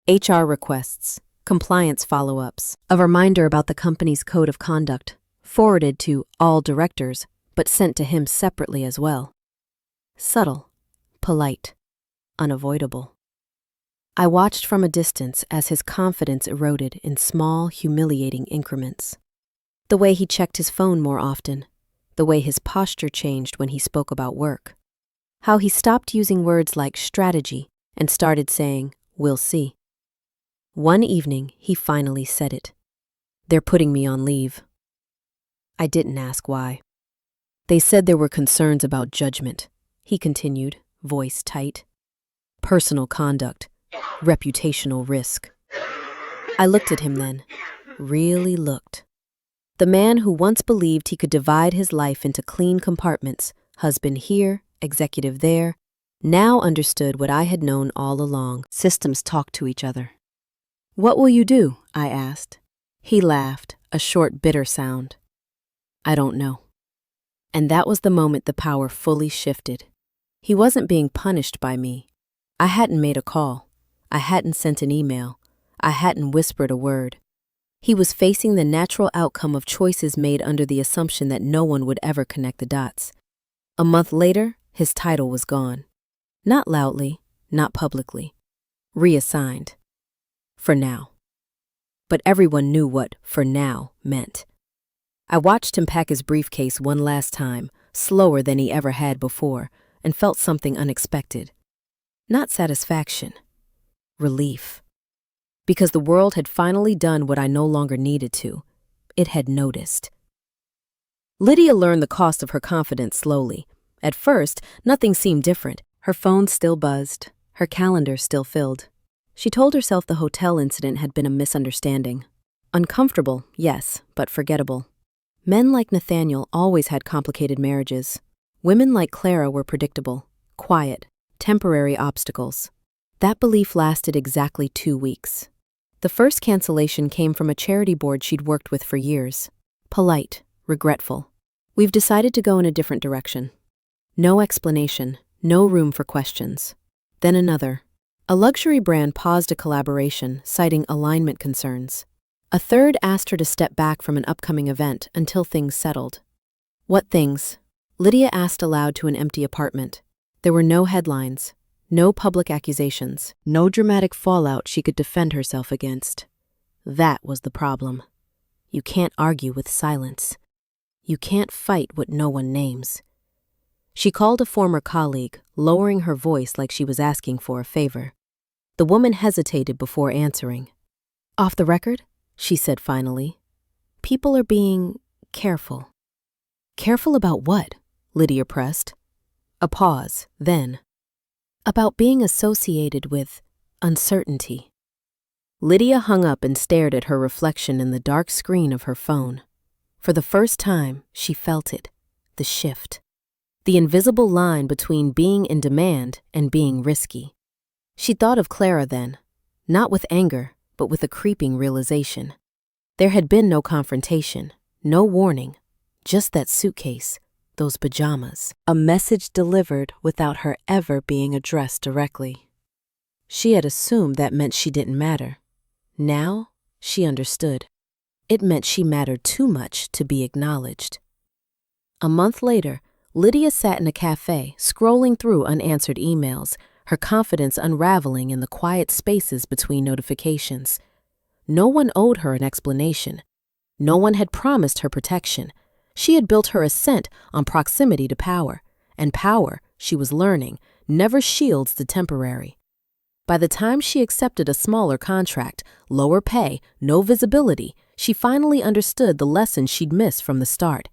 HR requests, compliance follow-ups, a reminder about the company's code of conduct, forwarded to all directors, but sent to him separately as well. Subtle, polite, unavoidable. I watched from a distance as his confidence eroded in small, humiliating increments. The way he checked his phone more often, the way his posture changed when he spoke about work, how he stopped using words like strategy and started saying, "We'll see." One evening, he finally said it. "They're putting me on leave." I didn't ask why. "They said there were concerns about judgment," he continued, voice tight. "Personal conduct, reputational risk." I looked at him then, really looked. The man who once believed he could divide his life into clean compartments, husband here, executive there, now understood what I had known all along. Systems talk to each other. "What will you do?" I asked. He laughed, a short, bitter sound. "I don't know." And that was the moment the power fully shifted. He wasn't being punished by me. I hadn't made a call. I hadn't sent an email. I hadn't whispered a word. He was facing the natural outcome of choices made under the assumption that no one would ever connect the dots. A month later, his title was gone. Not loudly, not publicly. Reassigned. For now. But everyone knew what "for now" meant. I watched him pack his briefcase one last time, slower than he ever had before, and felt something unexpected. Not satisfaction. relief. Because the world had finally done what I no longer needed to. It had noticed. Lydia learned the cost of her confidence slowly. At first, nothing seemed different. Her phone still buzzed, her calendar still filled. She told herself the hotel incident had been a misunderstanding. Uncomfortable, yes, but forgettable. Men like Nathaniel always had complicated marriages. Women like Clara were predictable, quiet, temporary obstacles. That belief lasted exactly 2 weeks. The first cancellation came from a charity board she'd worked with for years. Polite, regretful. We've decided to go in a different direction. No explanation, no room for questions. Then another. A luxury brand paused a collaboration, citing alignment concerns. A third asked her to step back from an upcoming event until things settled. What things? Lydia asked aloud to an empty apartment. There were no headlines, no public accusations, no dramatic fallout she could defend herself against. That was the problem. You can't argue with silence. You can't fight what no one names. She called a former colleague, lowering her voice like she was asking for a favor. The woman hesitated before answering. Off the record, she said finally. People are being careful. Careful about what? Lydia pressed. A pause, then. About being associated with uncertainty. Lydia hung up and stared at her reflection in the dark screen of her phone. For the first time, she felt it, the shift. The invisible line between being in demand and being risky. She thought of Clara then, not with anger, but with a creeping realization. There had been no confrontation, no warning, just that suitcase, those pajamas, a message delivered without her ever being addressed directly. She had assumed that meant she didn't matter. Now, she understood. It meant she mattered too much to be acknowledged. A month later, Lydia sat in a cafe, scrolling through unanswered emails, her confidence unraveling in the quiet spaces between notifications. No one owed her an explanation. No one had promised her protection. She had built her ascent on proximity to power, and power, she was learning, never shields the temporary. By the time she accepted a smaller contract, lower pay, no visibility, she finally understood the lesson she'd missed from the start.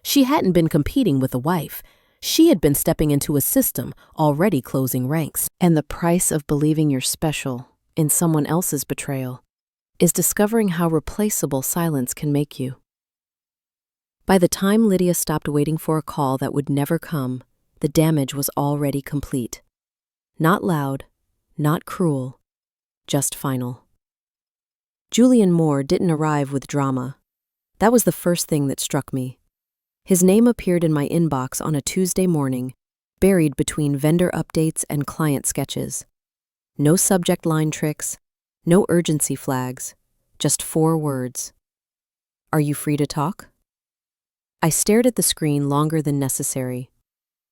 She hadn't been competing with a wife. She had been stepping into a system already closing ranks. And the price of believing you're special in someone else's betrayal is discovering how replaceable silence can make you. By the time Lydia stopped waiting for a call that would never come, the damage was already complete. Not loud, not cruel, just final. Julian Moore didn't arrive with drama. That was the first thing that struck me. His name appeared in my inbox on a Tuesday morning, buried between vendor updates and client sketches. No subject line tricks, no urgency flags, just 4 words. Are you free to talk? I stared at the screen longer than necessary.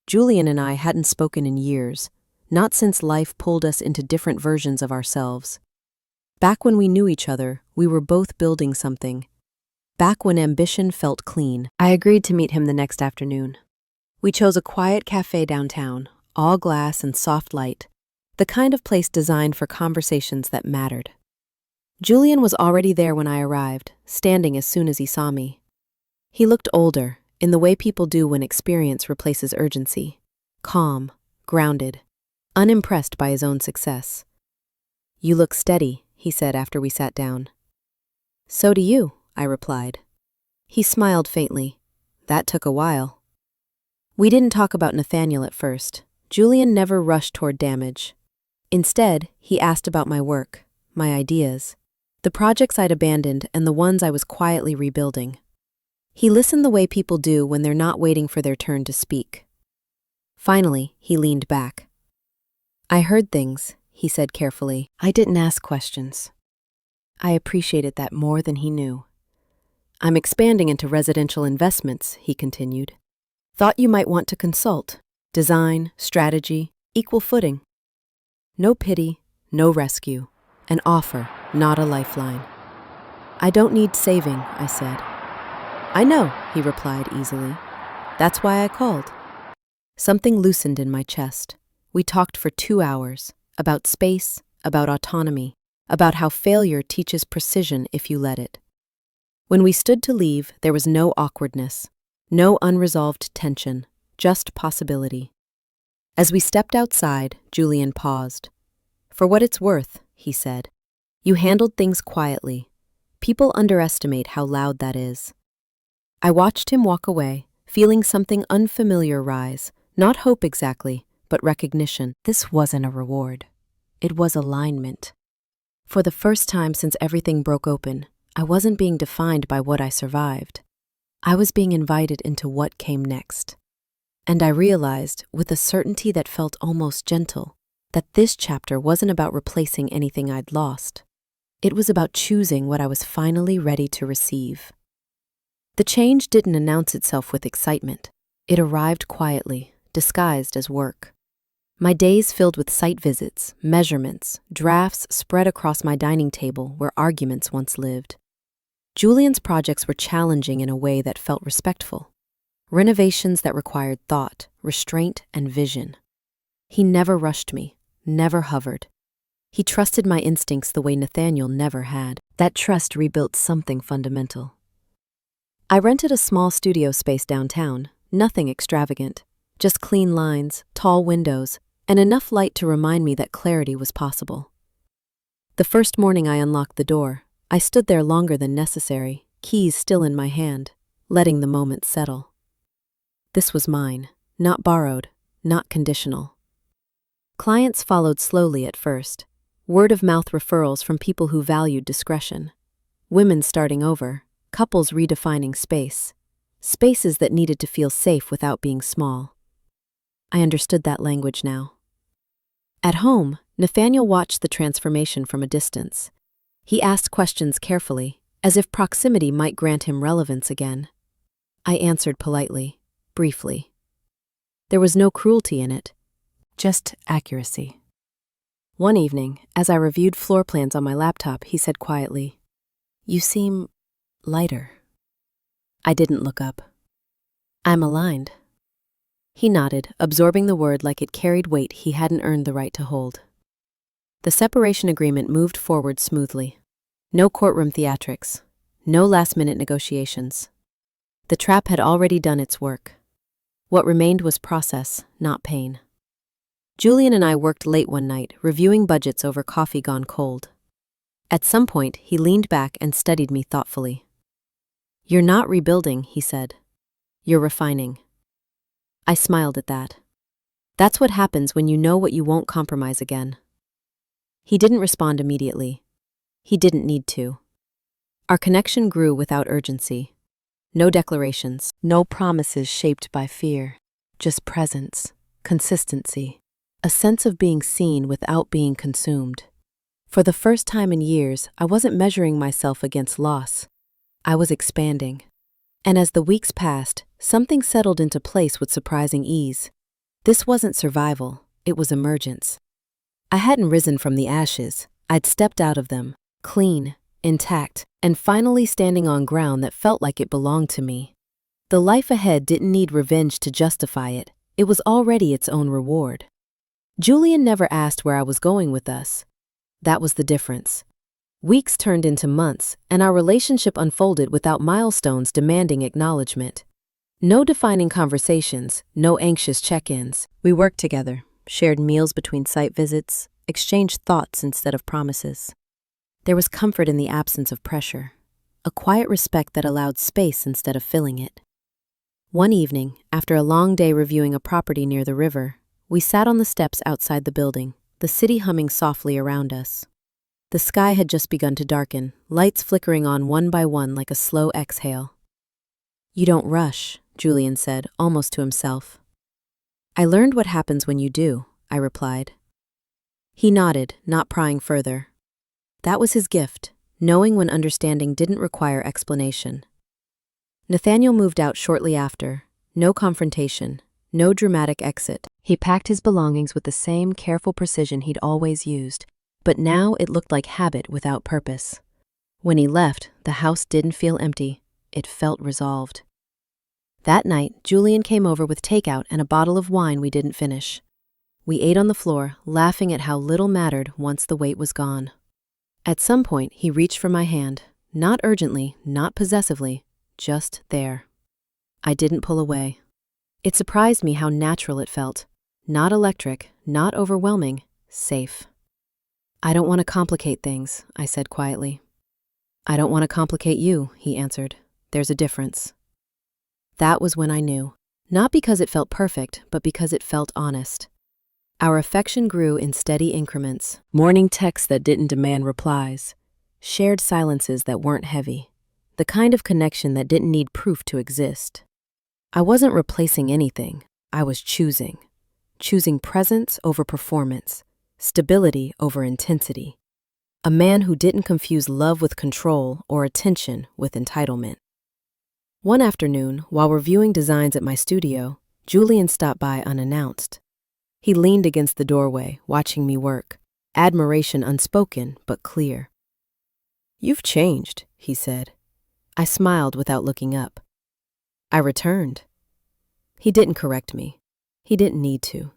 Julian and I hadn't spoken in years, not since life pulled us into different versions of ourselves. Back when we knew each other, we were both building something. Back when ambition felt clean. I agreed to meet him the next afternoon. We chose a quiet cafe downtown, all glass and soft light, the kind of place designed for conversations that mattered. Julian was already there when I arrived, standing as soon as he saw me. He looked older, in the way people do when experience replaces urgency. Calm, grounded, unimpressed by his own success. You look steady, he said after we sat down. So do you, I replied. He smiled faintly. That took a while. We didn't talk about Nathaniel at first. Julian never rushed toward damage. Instead, he asked about my work, my ideas, the projects I'd abandoned and the ones I was quietly rebuilding. He listened the way people do when they're not waiting for their turn to speak. Finally, he leaned back. I heard things, he said carefully. I didn't ask questions. I appreciated that more than he knew. I'm expanding into residential investments, he continued. Thought you might want to consult. Design, strategy, equal footing. No pity, no rescue. An offer, not a lifeline. I don't need saving, I said. I know, he replied easily. That's why I called. Something loosened in my chest. We talked for 2 hours, about space, about autonomy, about how failure teaches precision if you let it. When we stood to leave, there was no awkwardness, no unresolved tension, just possibility. As we stepped outside, Julian paused. "For what it's worth," he said, "you handled things quietly. People underestimate how loud that is." I watched him walk away, feeling something unfamiliar rise, not hope exactly, but recognition. This wasn't a reward. It was alignment. For the first time since everything broke open, I wasn't being defined by what I survived. I was being invited into what came next. And I realized, with a certainty that felt almost gentle, that this chapter wasn't about replacing anything I'd lost. It was about choosing what I was finally ready to receive. The change didn't announce itself with excitement. It arrived quietly, disguised as work. My days filled with site visits, measurements, drafts spread across my dining table where arguments once lived. Julian's projects were challenging in a way that felt respectful. Renovations that required thought, restraint, and vision. He never rushed me, never hovered. He trusted my instincts the way Nathaniel never had. That trust rebuilt something fundamental. I rented a small studio space downtown, nothing extravagant, just clean lines, tall windows, and enough light to remind me that clarity was possible. The first morning I unlocked the door, I stood there longer than necessary, keys still in my hand, letting the moment settle. This was mine, not borrowed, not conditional. Clients followed slowly at first, word-of-mouth referrals from people who valued discretion. Women starting over, couples redefining space, spaces that needed to feel safe without being small. I understood that language now. At home, Nathaniel watched the transformation from a distance. He asked questions carefully, as if proximity might grant him relevance again. I answered politely, briefly. There was no cruelty in it, just accuracy. One evening, as I reviewed floor plans on my laptop, he said quietly, "You seem lighter." I didn't look up. "I'm aligned." He nodded, absorbing the word like it carried weight he hadn't earned the right to hold. The separation agreement moved forward smoothly. No courtroom theatrics, no last-minute negotiations. The trap had already done its work. What remained was process, not pain. Julian and I worked late one night, reviewing budgets over coffee gone cold. At some point, he leaned back and studied me thoughtfully. "You're not rebuilding," he said. "You're refining." I smiled at that. That's what happens when you know what you won't compromise again. He didn't respond immediately. He didn't need to. Our connection grew without urgency. No declarations, no promises shaped by fear. Just presence, consistency, a sense of being seen without being consumed. For the first time in years, I wasn't measuring myself against loss. I was expanding. And as the weeks passed, something settled into place with surprising ease. This wasn't survival, it was emergence. I hadn't risen from the ashes, I'd stepped out of them, clean, intact, and finally standing on ground that felt like it belonged to me. The life ahead didn't need revenge to justify it, it was already its own reward. Julian never asked where I was going with us. That was the difference. Weeks turned into months, and our relationship unfolded without milestones demanding acknowledgement. No defining conversations, no anxious check-ins. We worked together, shared meals between site visits, exchanged thoughts instead of promises. There was comfort in the absence of pressure, a quiet respect that allowed space instead of filling it. One evening, after a long day reviewing a property near the river, we sat on the steps outside the building, the city humming softly around us. The sky had just begun to darken, lights flickering on one by one like a slow exhale. "You don't rush," Julian said, almost to himself. "I learned what happens when you do," I replied. He nodded, not prying further. That was his gift, knowing when understanding didn't require explanation. Nathaniel moved out shortly after. No confrontation, no dramatic exit. He packed his belongings with the same careful precision he'd always used, but now it looked like habit without purpose. When he left, the house didn't feel empty, it felt resolved. That night, Julian came over with takeout and a bottle of wine we didn't finish. We ate on the floor, laughing at how little mattered once the weight was gone. At some point, he reached for my hand, not urgently, not possessively, just there. I didn't pull away. It surprised me how natural it felt. Not electric, not overwhelming, safe. "I don't want to complicate things," I said quietly. "I don't want to complicate you," he answered. "There's a difference." That was when I knew. Not because it felt perfect, but because it felt honest. Our affection grew in steady increments. Morning texts that didn't demand replies. Shared silences that weren't heavy. The kind of connection that didn't need proof to exist. I wasn't replacing anything. I was choosing. Choosing presence over performance. Stability over intensity. A man who didn't confuse love with control or attention with entitlement. One afternoon, while reviewing designs at my studio, Julian stopped by unannounced. He leaned against the doorway, watching me work, admiration unspoken but clear. "You've changed," he said. I smiled without looking up. I returned. He didn't correct me. He didn't need to.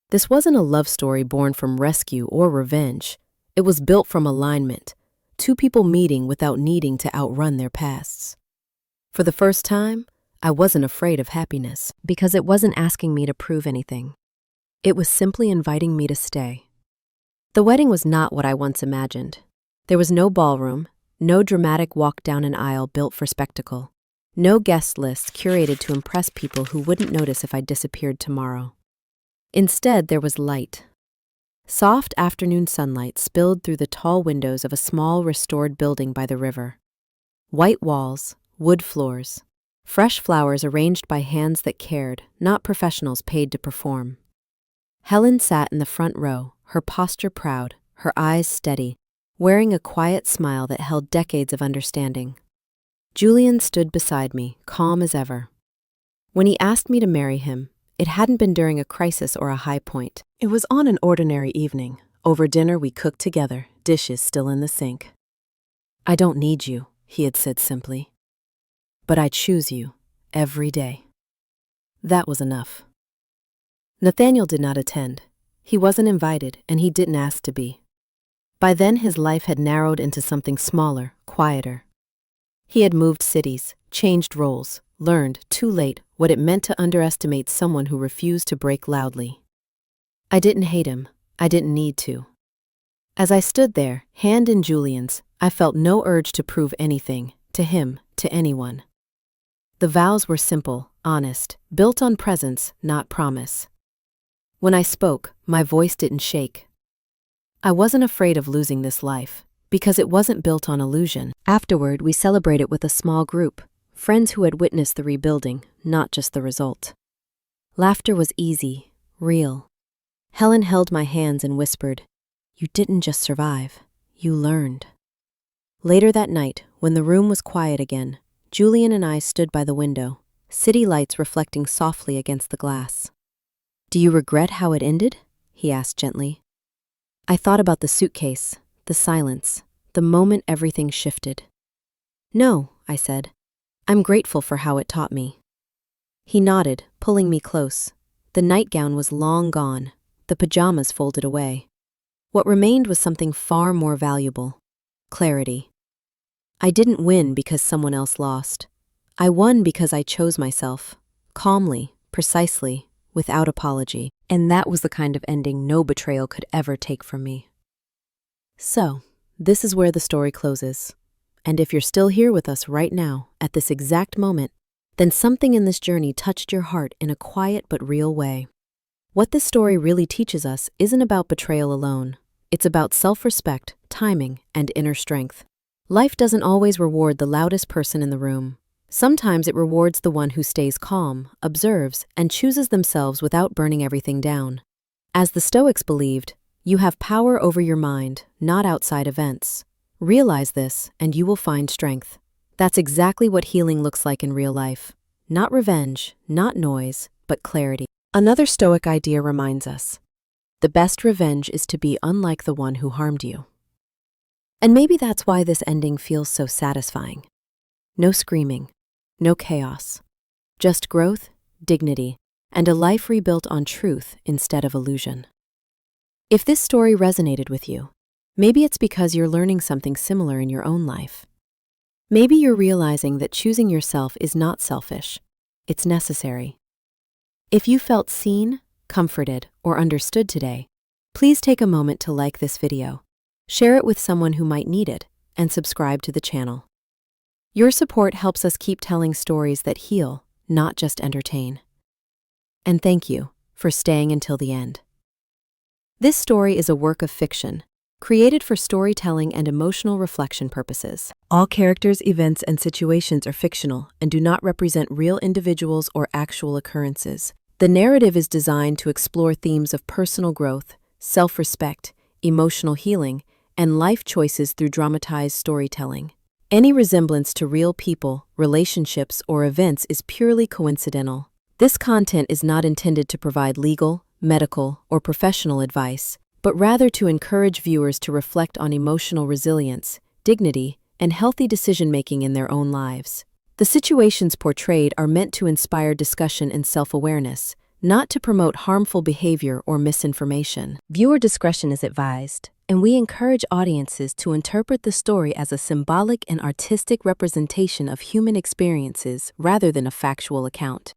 This wasn't a love story born from rescue or revenge. It was built from alignment, two people meeting without needing to outrun their pasts. For the first time, I wasn't afraid of happiness, because it wasn't asking me to prove anything. It was simply inviting me to stay. The wedding was not what I once imagined. There was no ballroom, no dramatic walk down an aisle built for spectacle, no guest list curated to impress people who wouldn't notice if I disappeared tomorrow. Instead, there was light. Soft afternoon sunlight spilled through the tall windows of a small restored building by the river. White walls, wood floors, fresh flowers arranged by hands that cared, not professionals paid to perform. Helen sat in the front row, her posture proud, her eyes steady, wearing a quiet smile that held decades of understanding. Julian stood beside me, calm as ever. When he asked me to marry him, it hadn't been during a crisis or a high point. It was on an ordinary evening. Over dinner we cooked together, dishes still in the sink. "I don't need you," he had said simply. "But I choose you, every day." That was enough. Nathaniel did not attend. He wasn't invited, and he didn't ask to be. By then his life had narrowed into something smaller, quieter. He had moved cities, changed roles, learned, too late, what it meant to underestimate someone who refused to break loudly. I didn't hate him. I didn't need to. As I stood there, hand in Julian's, I felt no urge to prove anything, to him, to anyone. The vows were simple, honest, built on presence, not promise. When I spoke, my voice didn't shake. I wasn't afraid of losing this life, because it wasn't built on illusion. Afterward, we celebrated with a small group, friends who had witnessed the rebuilding, not just the result. Laughter was easy, real. Helen held my hands and whispered, "You didn't just survive, you learned." Later that night, when the room was quiet again, Julian and I stood by the window, city lights reflecting softly against the glass. "Do you regret how it ended?" he asked gently. I thought about the suitcase, the silence, the moment everything shifted. "No," I said. "I'm grateful for how it taught me." He nodded, pulling me close. The nightgown was long gone, the pajamas folded away. What remained was something far more valuable: clarity. I didn't win because someone else lost. I won because I chose myself, calmly, precisely, without apology, and that was the kind of ending no betrayal could ever take from me. So, this is where the story closes. And if you're still here with us right now, at this exact moment, then something in this journey touched your heart in a quiet but real way. What this story really teaches us isn't about betrayal alone. It's about self-respect, timing, and inner strength. Life doesn't always reward the loudest person in the room. Sometimes it rewards the one who stays calm, observes, and chooses themselves without burning everything down. As the Stoics believed, you have power over your mind, not outside events. Realize this, and you will find strength. That's exactly what healing looks like in real life. Not revenge, not noise, but clarity. Another Stoic idea reminds us, the best revenge is to be unlike the one who harmed you. And maybe that's why this ending feels so satisfying. No screaming, no chaos. Just growth, dignity, and a life rebuilt on truth instead of illusion. If this story resonated with you, maybe it's because you're learning something similar in your own life. Maybe you're realizing that choosing yourself is not selfish, it's necessary. If you felt seen, comforted, or understood today, please take a moment to like this video, share it with someone who might need it, and subscribe to the channel. Your support helps us keep telling stories that heal, not just entertain. And thank you for staying until the end. This story is a work of fiction, created for storytelling and emotional reflection purposes. All characters, events, and situations are fictional and do not represent real individuals or actual occurrences. The narrative is designed to explore themes of personal growth, self-respect, emotional healing, and life choices through dramatized storytelling. Any resemblance to real people, relationships, or events is purely coincidental. This content is not intended to provide legal, medical, or professional advice, but rather to encourage viewers to reflect on emotional resilience, dignity, and healthy decision-making in their own lives. The situations portrayed are meant to inspire discussion and self-awareness, not to promote harmful behavior or misinformation. Viewer discretion is advised, and we encourage audiences to interpret the story as a symbolic and artistic representation of human experiences rather than a factual account.